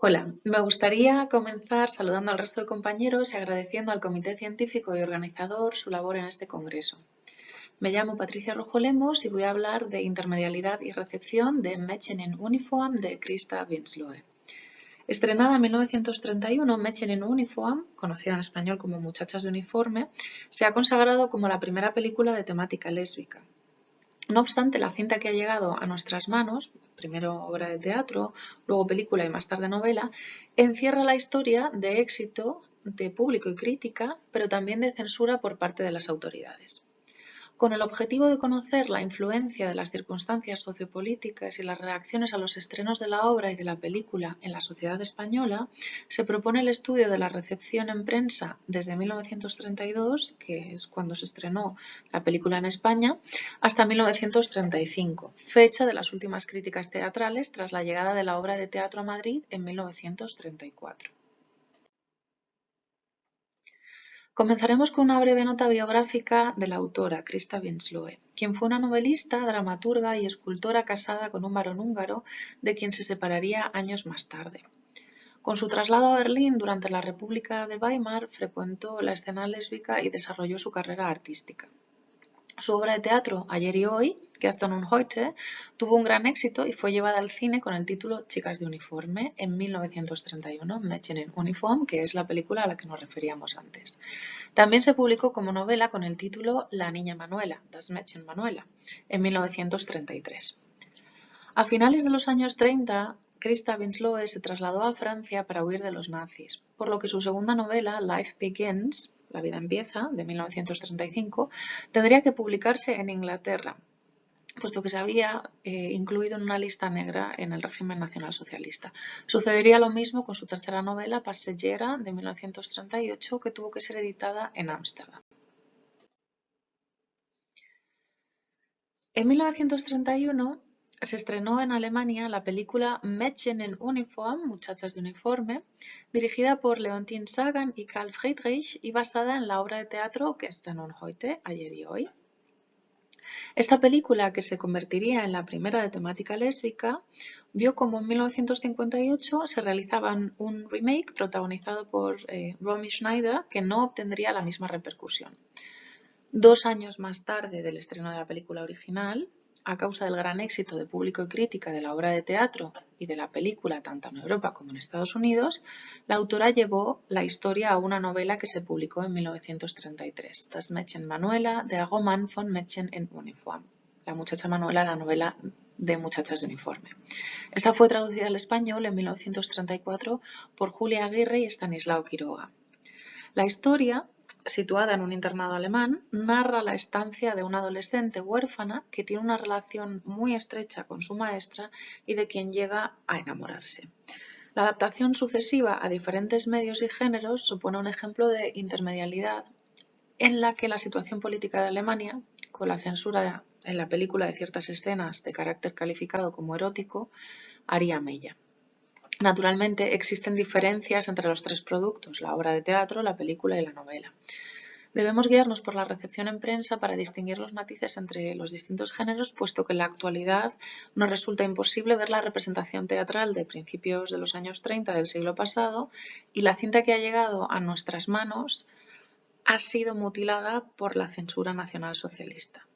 Hola, me gustaría comenzar saludando al resto de compañeros y agradeciendo al Comité Científico y Organizador su labor en este congreso. Me llamo Patricia Rojo Lemos y voy a hablar de intermedialidad y recepción de Mädchen in Uniform de Christa Winsloe. Estrenada en 1931, Mädchen in Uniform, conocida en español como Muchachas de Uniforme, se ha consagrado como la primera película de temática lésbica. No obstante, la cinta que ha llegado a nuestras manos, primero obra de teatro, luego película y más tarde novela, encierra la historia de éxito de público y crítica, pero también de censura por parte de las autoridades. Con el objetivo de conocer la influencia de las circunstancias sociopolíticas y las reacciones a los estrenos de la obra y de la película en la sociedad española, se propone el estudio de la recepción en prensa desde 1932, que es cuando se estrenó la película en España, hasta 1935, fecha de las últimas críticas teatrales tras la llegada de la obra de teatro a Madrid en 1934. Comenzaremos con una breve nota biográfica de la autora, Christa Winsloe, quien fue una novelista, dramaturga y escultora casada con un varón húngaro, de quien se separaría años más tarde. Con su traslado a Berlín durante la República de Weimar, frecuentó la escena lésbica y desarrolló su carrera artística. Su obra de teatro, Ayer y Hoy, Gestern und Heute, tuvo un gran éxito y fue llevada al cine con el título Chicas de Uniforme en 1931, Mädchen in Uniform, que es la película a la que nos referíamos antes. También se publicó como novela con el título La niña Manuela, Das Mädchen Manuela, en 1933. A finales de los años 30, Christa Winsloe se trasladó a Francia para huir de los nazis, por lo que su segunda novela, Life Begins, La vida empieza, de 1935, tendría que publicarse en Inglaterra, puesto que se había incluido en una lista negra en el régimen nacionalsocialista. Sucedería lo mismo con su tercera novela, Passeggiera, de 1938, que tuvo que ser editada en Ámsterdam. En 1931 se estrenó en Alemania la película Mädchen in Uniform, Muchachas de Uniforme, dirigida por Leontine Sagan y Karl Friedrich y basada en la obra de teatro Gestern und Heute, Ayer y Hoy. Esta película, que se convertiría en la primera de temática lésbica, vio como en 1958 se realizaba un remake protagonizado por Romy Schneider, que no obtendría la misma repercusión. 2 años más tarde del estreno de la película original, a causa del gran éxito de público y crítica de la obra de teatro y de la película tanto en Europa como en Estados Unidos, la autora llevó la historia a una novela que se publicó en 1933, Das Mädchen Manuela, der Roman von Mädchen in Uniform. La muchacha Manuela, la novela de Muchachas de Uniforme. Esta fue traducida al español en 1934 por Julia Aguirre y Estanislao Quiroga. La historia, situada en un internado alemán, narra la estancia de una adolescente huérfana que tiene una relación muy estrecha con su maestra y de quien llega a enamorarse. La adaptación sucesiva a diferentes medios y géneros supone un ejemplo de intermedialidad en la que la situación política de Alemania, con la censura en la película de ciertas escenas de carácter calificado como erótico, haría mella. Naturalmente, existen diferencias entre los tres productos, la obra de teatro, la película y la novela. Debemos guiarnos por la recepción en prensa para distinguir los matices entre los distintos géneros, puesto que en la actualidad nos resulta imposible ver la representación teatral de principios de los años 30 del siglo pasado y la cinta que ha llegado a nuestras manos ha sido mutilada por la censura nacionalsocialista.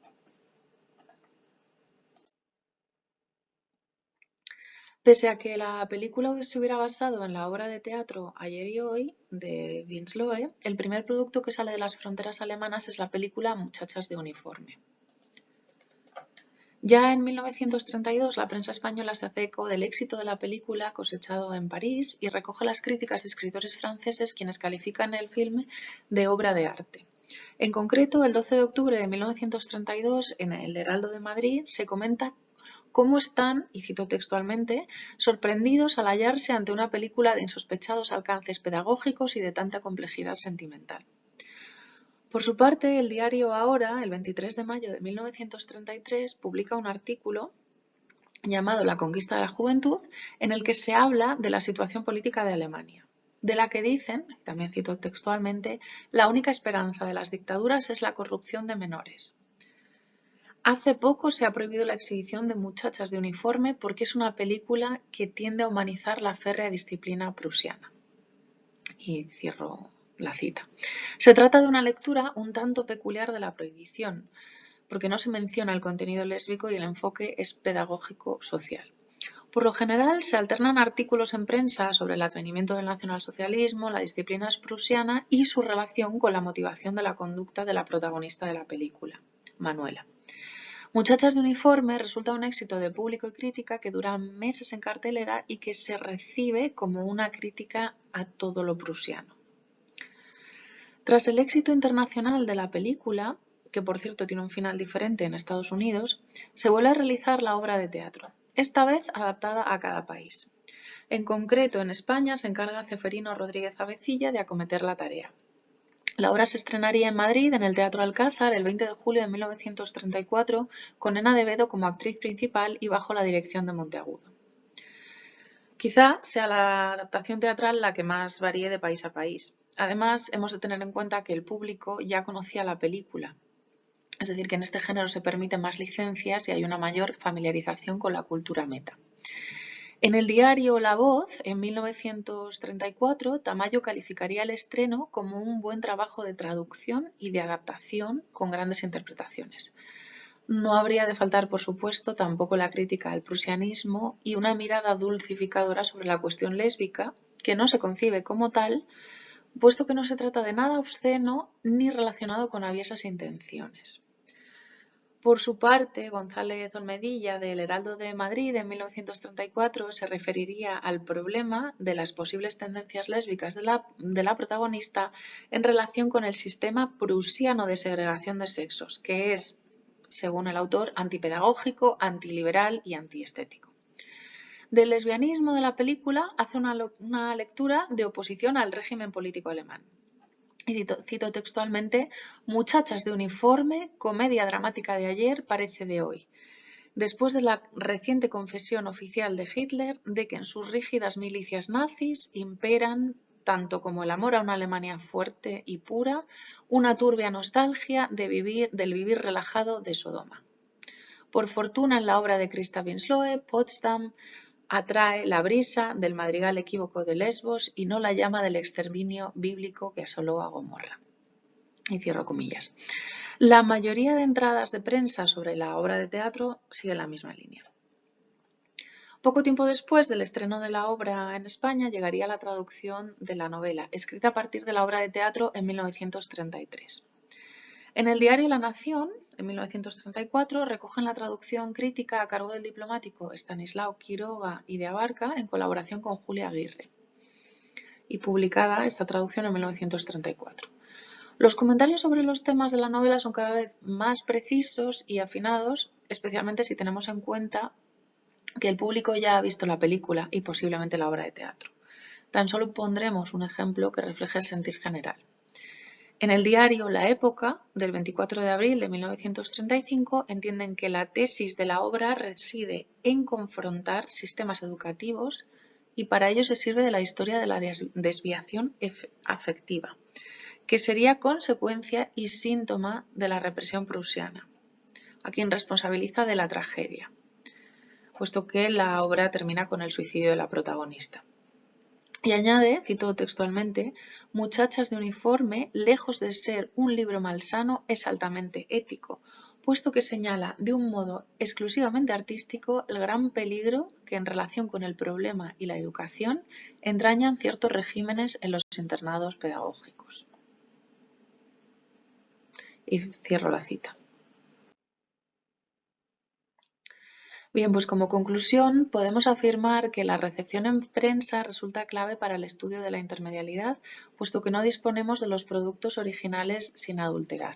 Pese a que la película se hubiera basado en la obra de teatro Ayer y Hoy de Winsloe, el primer producto que sale de las fronteras alemanas es la película Muchachas de Uniforme. Ya en 1932 la prensa española se hace eco del éxito de la película cosechado en París y recoge las críticas de escritores franceses, quienes califican el filme de obra de arte. En concreto, el 12 de octubre de 1932, en el Heraldo de Madrid, se comenta cómo están, y cito textualmente, sorprendidos al hallarse ante una película de insospechados alcances pedagógicos y de tanta complejidad sentimental. Por su parte, el diario Ahora, el 23 de mayo de 1933, publica un artículo llamado La conquista de la juventud, en el que se habla de la situación política de Alemania, de la que dicen, también cito textualmente, la única esperanza de las dictaduras es la corrupción de menores. Hace poco se ha prohibido la exhibición de Muchachas de uniforme porque es una película que tiende a humanizar la férrea disciplina prusiana. Y cierro la cita. Se trata de una lectura un tanto peculiar de la prohibición, porque no se menciona el contenido lésbico y el enfoque es pedagógico-social. Por lo general, se alternan artículos en prensa sobre el advenimiento del nacionalsocialismo, la disciplina prusiana y su relación con la motivación de la conducta de la protagonista de la película, Manuela. Muchachas de uniforme resulta un éxito de público y crítica que dura meses en cartelera y que se recibe como una crítica a todo lo prusiano. Tras el éxito internacional de la película, que por cierto tiene un final diferente en Estados Unidos, se vuelve a realizar la obra de teatro, esta vez adaptada a cada país. En concreto, en España se encarga Ceferino Rodríguez Avecilla de acometer la tarea. La obra se estrenaría en Madrid, en el Teatro Alcázar, el 20 de julio de 1934, con Ena de Vedo como actriz principal y bajo la dirección de Monteagudo. Quizá sea la adaptación teatral la que más varíe de país a país. Además, hemos de tener en cuenta que el público ya conocía la película, es decir, que en este género se permiten más licencias y hay una mayor familiarización con la cultura meta. En el diario La Voz, en 1934, Tamayo calificaría el estreno como un buen trabajo de traducción y de adaptación con grandes interpretaciones. No habría de faltar, por supuesto, tampoco la crítica al prusianismo y una mirada dulcificadora sobre la cuestión lésbica, que no se concibe como tal, puesto que no se trata de nada obsceno ni relacionado con aviesas intenciones. Por su parte, González Olmedilla, del Heraldo de Madrid, en 1934, se referiría al problema de las posibles tendencias lésbicas de la protagonista en relación con el sistema prusiano de segregación de sexos, que es, según el autor, antipedagógico, antiliberal y antiestético. Del lesbianismo de la película hace una lectura de oposición al régimen político alemán. Y cito textualmente: Muchachas de uniforme, comedia dramática de ayer, parece de hoy. Después de la reciente confesión oficial de Hitler de que en sus rígidas milicias nazis imperan, tanto como el amor a una Alemania fuerte y pura, una turbia nostalgia del vivir relajado de Sodoma. Por fortuna, en la obra de Christa Winsloe, Potsdam atrae la brisa del madrigal equívoco de Lesbos y no la llama del exterminio bíblico que asoló a Gomorra. Y cierro comillas. La mayoría de entradas de prensa sobre la obra de teatro siguen la misma línea. Poco tiempo después del estreno de la obra en España llegaría la traducción de la novela, escrita a partir de la obra de teatro en 1933. En el diario La Nación, en 1934, recogen la traducción crítica a cargo del diplomático Estanislao Quiroga y de Abarca en colaboración con Julia Aguirre, y publicada esta traducción en 1934. Los comentarios sobre los temas de la novela son cada vez más precisos y afinados, especialmente si tenemos en cuenta que el público ya ha visto la película y posiblemente la obra de teatro. Tan solo pondremos un ejemplo que refleje el sentir general. En el diario La Época, del 24 de abril de 1935, entienden que la tesis de la obra reside en confrontar sistemas educativos y para ello se sirve de la historia de la desviación afectiva, que sería consecuencia y síntoma de la represión prusiana, a quien responsabiliza de la tragedia, puesto que la obra termina con el suicidio de la protagonista. Y añade, cito textualmente: Muchachas de uniforme, lejos de ser un libro malsano, es altamente ético, puesto que señala de un modo exclusivamente artístico el gran peligro que en relación con el problema y la educación entrañan ciertos regímenes en los internados pedagógicos. Y cierro la cita. Bien, pues como conclusión podemos afirmar que la recepción en prensa resulta clave para el estudio de la intermedialidad, puesto que no disponemos de los productos originales sin adulterar.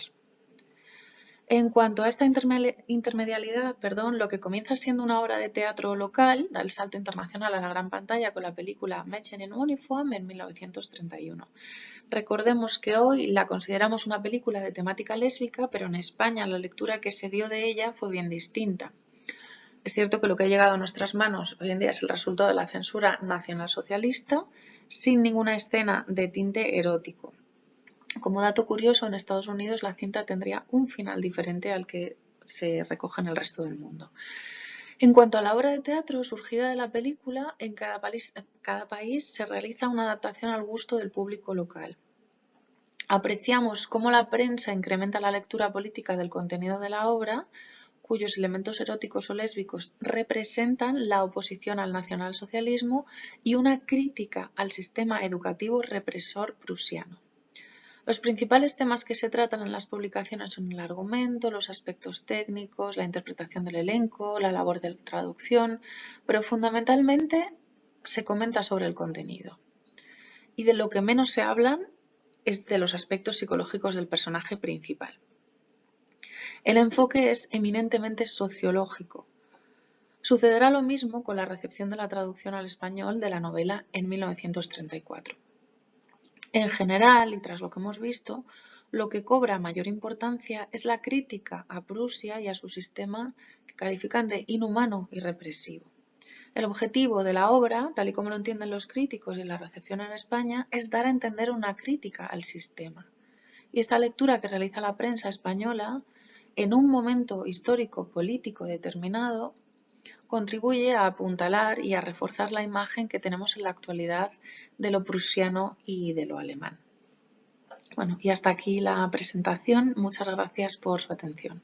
En cuanto a esta intermedialidad, lo que comienza siendo una obra de teatro local da el salto internacional a la gran pantalla con la película Mädchen in Uniform en 1931. Recordemos que hoy la consideramos una película de temática lésbica, pero en España la lectura que se dio de ella fue bien distinta. Es cierto que lo que ha llegado a nuestras manos hoy en día es el resultado de la censura nacionalsocialista, sin ninguna escena de tinte erótico. Como dato curioso, en Estados Unidos la cinta tendría un final diferente al que se recoge en el resto del mundo. En cuanto a la obra de teatro surgida de la película, en cada país se realiza una adaptación al gusto del público local. Apreciamos cómo la prensa incrementa la lectura política del contenido de la obra, cuyos elementos eróticos o lésbicos representan la oposición al nacionalsocialismo y una crítica al sistema educativo represor prusiano. Los principales temas que se tratan en las publicaciones son el argumento, los aspectos técnicos, la interpretación del elenco, la labor de traducción, pero fundamentalmente se comenta sobre el contenido. Y de lo que menos se hablan es de los aspectos psicológicos del personaje principal. El enfoque es eminentemente sociológico. Sucederá lo mismo con la recepción de la traducción al español de la novela en 1934. En general, y tras lo que hemos visto, lo que cobra mayor importancia es la crítica a Prusia y a su sistema que califican de inhumano y represivo. El objetivo de la obra, tal y como lo entienden los críticos y la recepción en España, es dar a entender una crítica al sistema. Y esta lectura que realiza la prensa española, en un momento histórico político determinado, contribuye a apuntalar y a reforzar la imagen que tenemos en la actualidad de lo prusiano y de lo alemán. Bueno, y hasta aquí la presentación. Muchas gracias por su atención.